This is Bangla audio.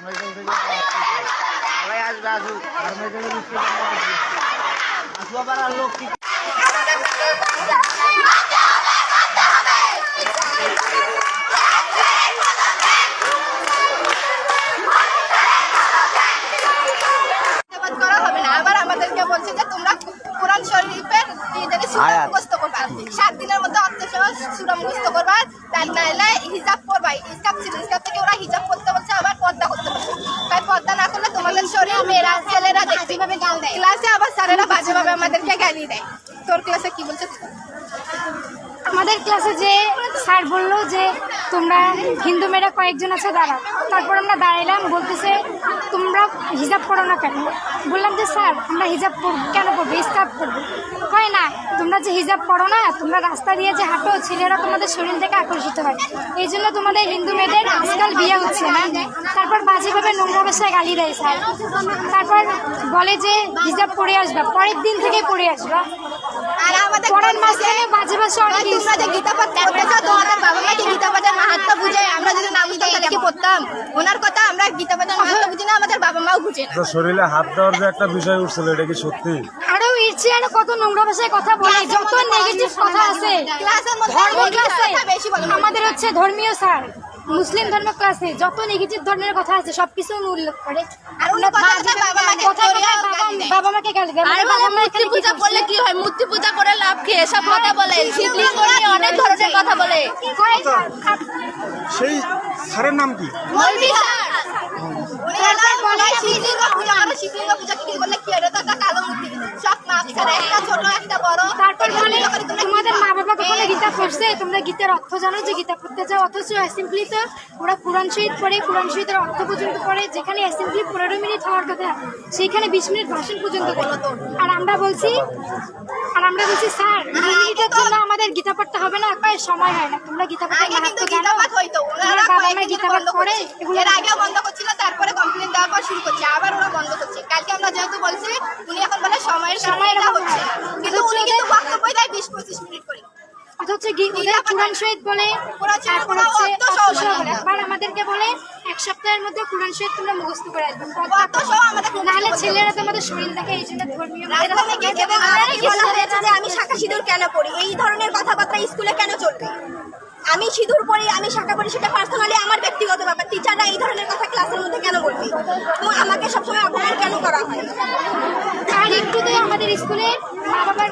সবাই আসবে, আসুক। আসবো আবার আর লোক কি করা হবে না। আবার আমাদেরকে বলছে যে তোমরা কোরআন শরীফের সূরা মুখস্থ করবা, 7 দিনের মধ্যে অর্থসহ সূরা মুখস্থ করবা, তাই নাইলে হিজাব করবা। হিজাব ছিল, হিজাব থেকে ওরা হিজাব করতে বলছে, আবার পর্দা করতে বলছে। তাই পর্দা না করলে তোমাদের শরীর মেয়েরা ছেলেরা দেখতে পাবে, গাল দেয় ক্লাসে। আবার স্যারেরা বাজেভাবে আমাদেরকে গালি দেয়। তোর ক্লাসে কি বলছে? আমাদের ক্লাসে যে স্যার বললো যে তোমরা হিন্দু মেয়েরা কয়েকজন আছে দাঁড়াও। তারপর আমরা দাঁড়াইলাম, বলতেছে তোমরা হিজাব পড়ো না কেন? বললাম যে স্যার আমরা হিজাব কেন পড়বো, স্কার্ফ পড়বো। কয় না, তোমরা যে হিজাব পড়ো না, তোমরা রাস্তা দিয়ে যে হাঁটো, ছেলেরা তোমাদের শরীর থেকে আকর্ষিত হয়, এই জন্য তোমাদের হিন্দু মেয়েদের আজকাল বিয়ে হচ্ছে না। তারপর বাজেভাবে নোংরা ভাষায় গালি দেয় স্যার। তারপর বলে যে হিজাব পরে আসবা, পরের দিন থেকে পরে আসবা। আর আমাদের পরের মাঝখানে বাজে ভাষা অনেক। তোমরা যে গীতা পাঠ করতেছো, তোমাদের বাবা মাকে গীতা পাঠের মাহাত্ম্য বুঝে, আমরা যদি না বুঝতাম তাহলে কি পড়তাম? ওনার কথা আমরা গীতা পাঠের মাহাত্ম্য বুঝি না, আমাদের বাবা মাও বুঝে না। তো শরীরে হাত দেওয়ার যে একটা বিষয় উঠছিল, এটা কি সত্যি? আরো ইচ্ছে আরো কত নোংরা ভাষায় কথা বলে, যত নেগেটিভ কথা আছে আমাদের হচ্ছে ধর্মীয় স্যার, মুসলিম ধর্ম ক্লাসে যত নেগেটিভ ধর্মের কথা আছে সবকিছু উল্লেখ করে। আর বাবা মাকে গালি দেয়। মূর্তি পূজা করলে কি হয়? মূর্তি পূজা করে লাভ কি? এসব কথা বলে, শিবলিঙ্গ নিয়ে অনেক ধরনের কথা বলে। সেই স্যারের নাম কি? মৌলভী স্যার। উনি বলে শিবলিঙ্গ পূজা করে, শিবলিঙ্গ পূজা কি বলে কি? এটা তো একটা কালো মূর্তি, সব মাপ ছাড়া, একটা ছোট একটা বড়। তারপর বলে তোমাদের মা বাবা কখনো গীতা পড়ছে? তোমরা গীতার অর্থ জানো যে গীতা পড়তে যাও? অথচ অ্যাসেম্বলি তো ওরা কোরআন শহীদ পড়ে, কোরআন শহীদের অর্থ পর্যন্ত পড়ে। যেখানে অ্যাসেম্বলি 15 মিনিট হওয়ার কথা, সেইখানে 20 মিনিট ভাষণ পর্যন্ত করে। আর আমরা বলছি স্যার 2 মিনিটের জন্য আমাদের গীতা পড়তে হবে না? কয় সময় হয় না। তোমরা গীতা পড়তে মাহাত্ম্য জানো? বাবা মা গীতা পাঠ করে, এর আগে বন্ধ করছিল, তারপরে কমপ্লেন দেওয়ার পর শুরু করছে, আবার ওরা বন্ধ করছে। কালকে আমরা যেহেতু বলছি, উনি এখন বলে সময়টা হচ্ছে, কিন্তু উনি কিন্তু বক্তব্য দেয় 20-25 মিনিট করে। অথচ কোরআন শহীদ বলে, আবার আমাদেরকে বলে 1 সপ্তাহের মধ্যে কোরআন শহীদ তোমরা মুখস্থ করে আসবে, নাহলে ছেলেরা তোমাদের শরীর দেখে। এই জন্য ধর্মীয় আমি শাখা সিঁদুর কেন পড়ি, এই ধরনের কথাবার্তা স্কুলে কেন চলবে? আমি সিঁদুর পড়ি, আমি শাখা পড়ি, সেটা পার্সোনালি আমার ব্যক্তিগত ব্যাপার। টিচাররা এই ধরনের কথা ক্লাসের মধ্যে কেন বলবে? তো আমাকে সবসময় অপমান কেন করা হয়? আর একটু তো আমাদের স্কুলে মা বাবার